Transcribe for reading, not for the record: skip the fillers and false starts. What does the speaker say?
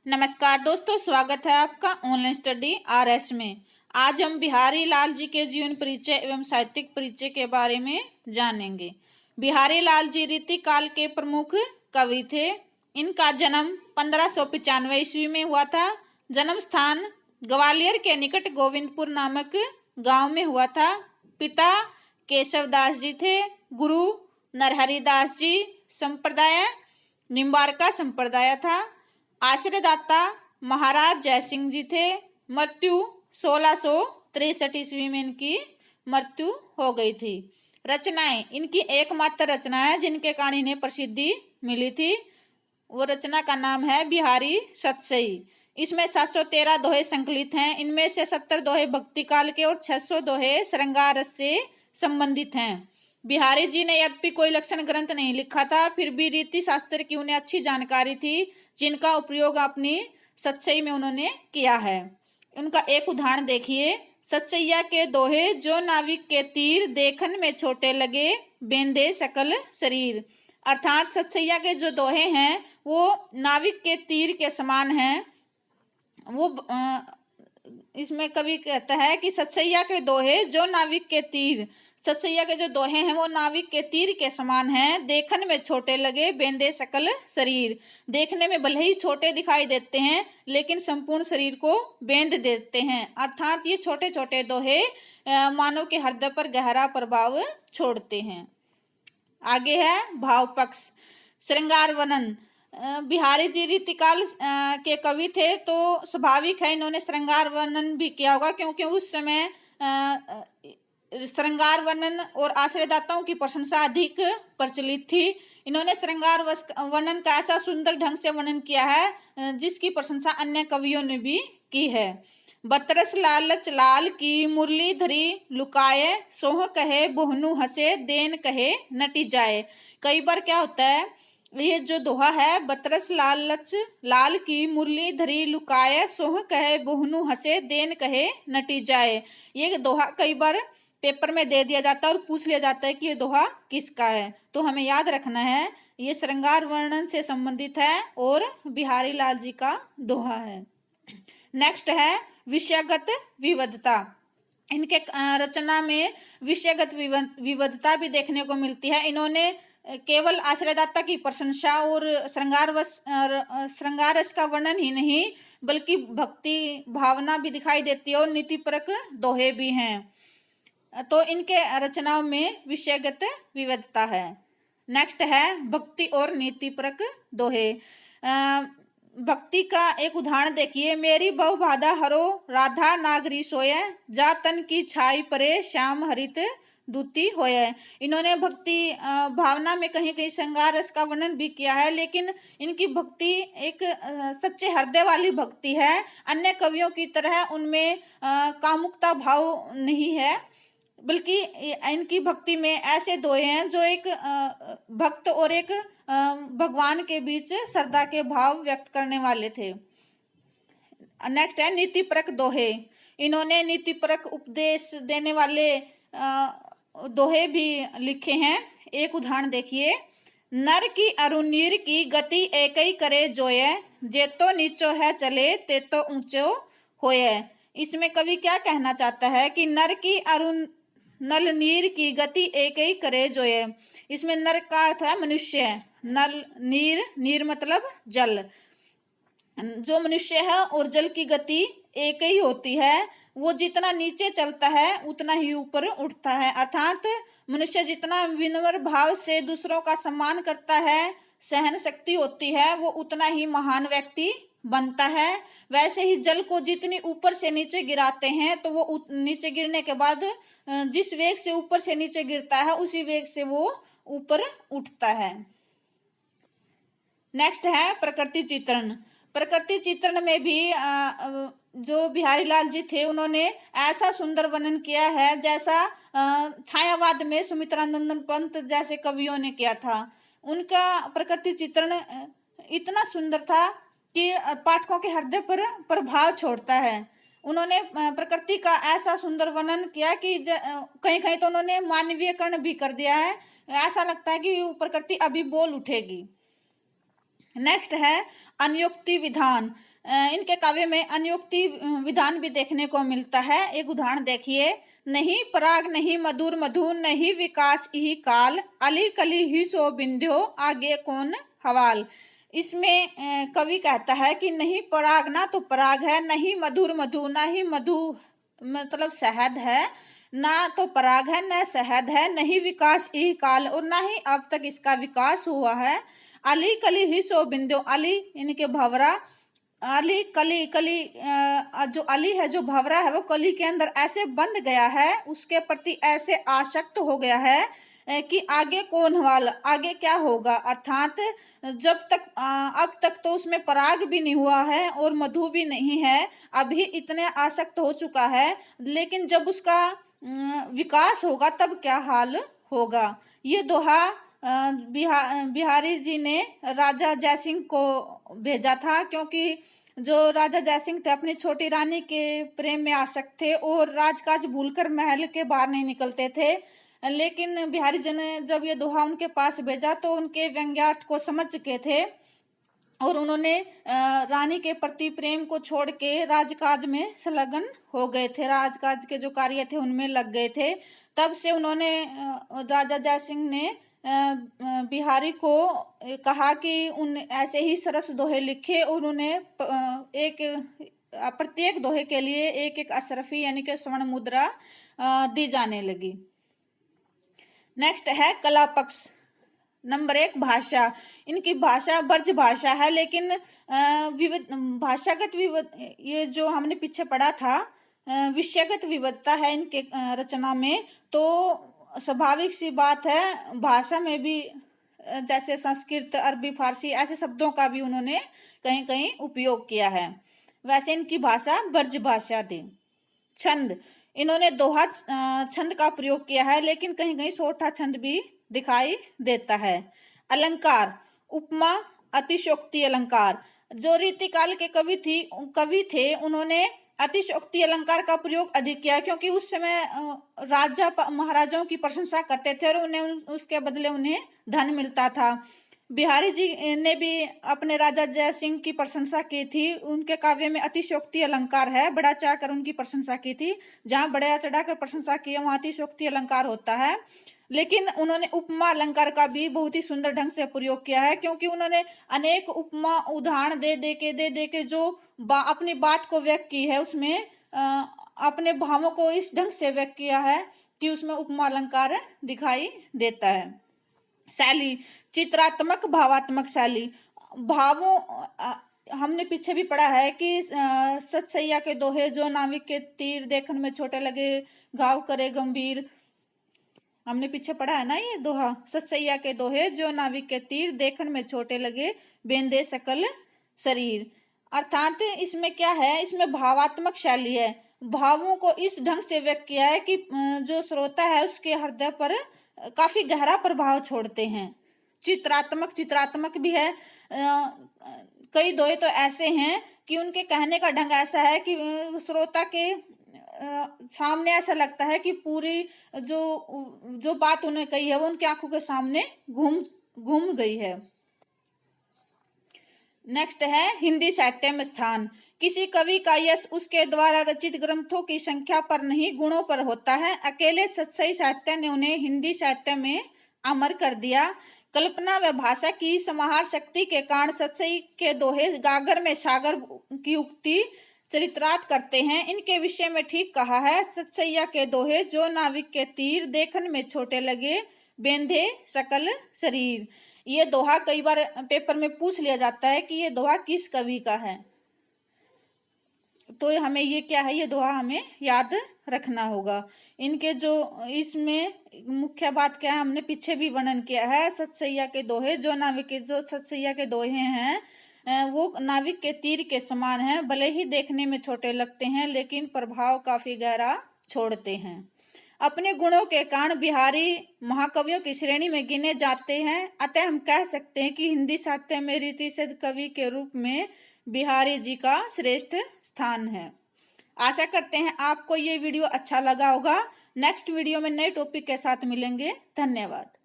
नमस्कार दोस्तों, स्वागत है आपका ऑनलाइन स्टडी आरएस में। आज हम बिहारी लाल जी के जीवन परिचय एवं साहित्यिक परिचय के बारे में जानेंगे। बिहारी लाल जी रीति काल के प्रमुख कवि थे। इनका जन्म 1595 ईस्वी में हुआ था। जन्म स्थान ग्वालियर के निकट गोविंदपुर नामक गांव में हुआ था। पिता केशव दास जी थे। गुरु नरहरि दास जी। संप्रदाय निम्बारका संप्रदाय था। आश्रयदाता महाराज जयसिंह जी थे। मृत्यु 1663 ईस्वी में इनकी मृत्यु हो गई थी। रचनाएं, इनकी एकमात्र रचना है जिनके कारण इन्हें प्रसिद्धि मिली थी। वो रचना का नाम है बिहारी सतसई। इसमें 713 दोहे संकलित हैं। इनमें से 70 दोहे भक्ति काल के और 600 दोहे श्रृंगार रस से संबंधित हैं। बिहारी जी ने यद्यपि कोई लक्षण ग्रंथ नहीं लिखा था, फिर भी रीति शास्त्र की उन्हें अच्छी जानकारी थी, जिनका उपयोग अपनी सतसई में उन्होंने किया है। उनका एक उदाहरण देखिए। सतसैया के दोहे, जो नाविक के तीर देखन में छोटे लगे, बेंधे सकल शरीर। अर्थात सतसैया के जो दोहे हैं वो नाविक के तीर के समान हैं। वो इसमें कवि कहता है कि सतसैया के दोहे जो नाविक के तीर, सतसैया के जो दोहे हैं वो नाविक के तीर के समान हैं। देखन में छोटे लगे, बेंधे सकल शरीर। देखने में भले ही छोटे दिखाई देते हैं, लेकिन संपूर्ण शरीर को बेंध देते हैं। अर्थात ये छोटे छोटे दोहे मानव के हृदय पर गहरा प्रभाव छोड़ते हैं। आगे है भाव पक्ष। श्रृंगार वर्णन। बिहारी जी रीतिकाल के कवि थे, तो स्वाभाविक है इन्होंने श्रृंगार वर्णन भी किया होगा, क्योंकि उस समय श्रृंगार वर्णन और आश्रयदाताओं की प्रशंसा अधिक प्रचलित थी। इन्होंने श्रृंगार वर्णन का ऐसा सुंदर ढंग से वर्णन किया है जिसकी प्रशंसा अन्य कवियों ने भी की है। बतरस लालच लाल की मुरली धरी लुकाए, सोह कहे बोहनु हंसे, देन कहे नटी जाए। कई बार क्या होता है, ये जो दोहा है, बतरस लालच लाल की मुरली धरी लुकाए, सोह कहे बोहनु हंसे, देन कहे नटी जाए। ये दोहा कई बार पेपर में दे दिया जाता है और पूछ लिया जाता है कि ये दोहा किसका है, तो हमें याद रखना है ये श्रृंगार वर्णन से संबंधित है और बिहारी लाल जी का दोहा है। नेक्स्ट है विषयगत विविधता। इनके रचना में विषयगत विविधता भी देखने को मिलती है। इन्होंने केवल आश्रयदाता की प्रशंसा और श्रृंगार रस का वर्णन ही नहीं, बल्कि भक्ति भावना भी दिखाई देती है और नीतिपरक दोहे भी हैं। तो इनके रचनाओं में विषयगत विविधता है। नेक्स्ट है भक्ति और नीतिपरक दोहे। भक्ति का एक उदाहरण देखिए। मेरी बहु बाधा हरो, राधा नागरी सोये, जा तन की छाई परे, श्याम हरित दूती होये। इन्होंने भक्ति भावना में कहीं कहीं श्रृंगार रस का वर्णन भी किया है, लेकिन इनकी भक्ति एक सच्चे हृदय वाली भक्ति है। अन्य कवियों की तरह उनमें कामुकता भाव नहीं है, बल्कि इनकी भक्ति में ऐसे दोहे हैं जो एक भक्त और एक भगवान के बीच श्रद्धा के भाव व्यक्त करने वाले थे। नेक्स्ट है नीतिपरक दोहे। इन्होंने नीतिपरक उपदेश देने वाले दोहे भी लिखे हैं। एक उदाहरण देखिए। नर की अरुनीर की गति एक ही करे जोये, जे तो नीचो है चले ते तो ऊंचो होये। इसमें कवि क्या कहना चाहता है कि नर की नल नीर की गति एक ही करे जोये। इसमें नर का अर्थ है मनुष्य। नल नीर, नीर मतलब जल। जो मनुष्य है और जल की गति एक ही होती है। वो जितना नीचे चलता है उतना ही ऊपर उठता है। अर्थात मनुष्य जितना विनम्र भाव से दूसरों का सम्मान करता है, सहन शक्ति होती है, वो उतना ही महान व्यक्ति बनता है। वैसे ही जल को जितनी ऊपर से नीचे गिराते हैं, तो वो नीचे गिरने के बाद जिस वेग से ऊपर से नीचे गिरता है, उसी वेग से वो ऊपर उठता है। नेक्स्ट है प्रकृति चित्रण। प्रकृति चित्रण में भी जो बिहारी लाल जी थे, उन्होंने ऐसा सुंदर वर्णन किया है जैसा छायावाद में सुमित्रानंदन पंत जैसे कवियों ने किया था। उनका प्रकृति चित्रण इतना सुंदर था कि पाठकों के हृदय पर प्रभाव छोड़ता है। उन्होंने प्रकृति का ऐसा सुंदर वर्णन किया कि कहीं कहीं तो उन्होंने मानवीयकरण भी कर दिया है। ऐसा लगता है कि प्रकृति अभी बोल उठेगी। नेक्स्ट है अनुयुक्ति विधान। इनके काव्य में अनुक्ति विधान भी देखने को मिलता है। एक उदाहरण देखिए, नहीं पराग नहीं मधुर मधु, नहीं विकास ही काल, अली कली ही सो बिंध्यो, आगे कौन हवाल। इसमें कवि कहता है कि नहीं पराग, ना तो पराग है, नहीं मधुर मधु, ना ही मधु मतलब शहद है, ना तो पराग है न शहद है, नहीं विकास ही काल, और ना ही अब तक इसका विकास हुआ है। अली कली ही सो बिंदु, अली इनके भंवरा, अली कली कली जो अली है, जो भंवरा है, वो कली के अंदर ऐसे बंध गया है, उसके प्रति ऐसे आसक्त हो गया है कि आगे कौन वाला, आगे क्या होगा। अर्थात जब तक अब तक तो उसमें पराग भी नहीं हुआ है और मधु भी नहीं है, अभी इतने आसक्त हो चुका है, लेकिन जब उसका विकास होगा तब क्या हाल होगा। ये दोहा बिहारी जी ने राजा जयसिंह को भेजा था, क्योंकि जो राजा जयसिंह थे अपनी छोटी रानी के प्रेम में आसक्त थे और राजकाज भूलकर महल के बाहर नहीं निकलते थे। लेकिन बिहारी जी ने जब ये दोहा उनके पास भेजा तो उनके व्यंग्यार्थ को समझ चुके थे और उन्होंने रानी के प्रति प्रेम को छोड़ के राजकाज में संलग्न हो गए थे, राजकाज के जो कार्य थे उनमें लग गए थे। तब से उन्होंने राजा जयसिंह ने बिहारी को कहा कि उन ऐसे ही सरस दोहे लिखे और उन्हें एक प्रत्येक दोहे के लिए एक एक अशरफी यानी कि स्वर्ण मुद्रा दी जाने लगी। नेक्स्ट है कला पक्ष। नंबर 1 भाषा। इनकी भाषा ब्रज भाषा है, लेकिन भाषागत विविध, ये जो हमने पीछे पढ़ा था विषयगत विविधता है इनके रचना में, तो स्वाभाविक सी बात है भाषा में भी जैसे संस्कृत, अरबी, फारसी ऐसे शब्दों का भी उन्होंने कहीं कहीं उपयोग किया है। वैसे इनकी भाषा ब्रज भाषा थी। छंद, इन्होंने दोहा छंद का प्रयोग किया है, लेकिन कहीं कहीं सोठा छंद भी दिखाई देता है। अलंकार, उपमा, अतिशयोक्ति अलंकार। जो रीतिकाल के कवि थे उन्होंने अतिशयोक्ति अलंकार का प्रयोग अधिक किया, क्योंकि उस समय राजा महाराजाओं की प्रशंसा करते थे और उन्हें उसके बदले उन्हें धन मिलता था। बिहारी जी ने भी अपने राजा जय सिंह की प्रशंसा की थी, उनके काव्य में अतिशयोक्ति अलंकार है, बढ़ा चढ़ाकर उनकी प्रशंसा की थी। जहाँ बढ़ा चढ़ाकर प्रशंसा की है वहाँ अतिशयोक्ति अलंकार होता है। लेकिन उन्होंने उपमा अलंकार का भी बहुत ही सुंदर ढंग से प्रयोग किया है, क्योंकि उन्होंने अनेक उपमा उदाहरण दे दे के जो अपनी बात को व्यक्त की है, उसमें अपने भावों को इस ढंग से व्यक्त किया है कि उसमें उपमा अलंकार दिखाई देता है। शैली, चित्रात्मक भावात्मक शैली। भावों हमने पीछे भी पढ़ा है कि सतसैया के दोहे, जो नाविक के तीर देखन में छोटे लगे, घाव करे गंभीर। हमने पीछे पढ़ा है ना ये दोहा, सतसैया के दोहे, जो नाविक के तीर देखन में छोटे लगे, बेंदे सकल शरीर। अर्थात इसमें क्या है, इसमें भावात्मक शैली है, भावों को इस ढंग से व्यक्त किया है कि जो श्रोता है उसके हृदय पर काफी गहरा प्रभाव छोड़ते हैं। चित्रात्मक भी है। कई दोहे तो ऐसे हैं कि उनके कहने का ढंग ऐसा है कि श्रोता के सामने ऐसा लगता है कि पूरी जो बात उन्हें कही है वो उनकी आंखों के सामने घूम गई है। नेक्स्ट है हिंदी साहित्य में स्थान। किसी कवि का यश उसके द्वारा रचित ग्रंथों की संख्या पर नहीं, गुणों पर होता है। अकेले सतसई साहित्य ने उन्हें हिंदी साहित्य में अमर कर दिया। कल्पना व भाषा की समाहार शक्ति के कारण सतसई के दोहे गागर में सागर की उक्ति चरित्रार्थ करते हैं। इनके विषय में ठीक कहा है, सतसैया के दोहे, जो नाविक के तीर देखन में छोटे लगे, बेंधे सकल शरीर। ये दोहा कई बार पेपर में पूछ लिया जाता है कि ये दोहा किस कवि का है, तो हमें ये क्या है, ये दोहा हमें याद रखना होगा। इनके जो इसमें मुख्य बात क्या है, हमने पीछे भी वर्णन किया है। सतसैया के दोहे, जो नाविक के जो सतसैया के दोहे हैं वो नाविक के तीर के समान हैं। भले ही देखने में छोटे लगते हैं, लेकिन प्रभाव काफी गहरा छोड़ते हैं। अपने गुणों के कारण बिहारी महाकवियों की श्रेणी में गिने जाते हैं। अतः हम कह सकते हैं कि हिंदी साहित्य में रीतिसिद्ध कवि के रूप में बिहारी जी का श्रेष्ठ स्थान है। आशा करते हैं आपको ये वीडियो अच्छा लगा होगा। नेक्स्ट वीडियो में नए टॉपिक के साथ मिलेंगे। धन्यवाद।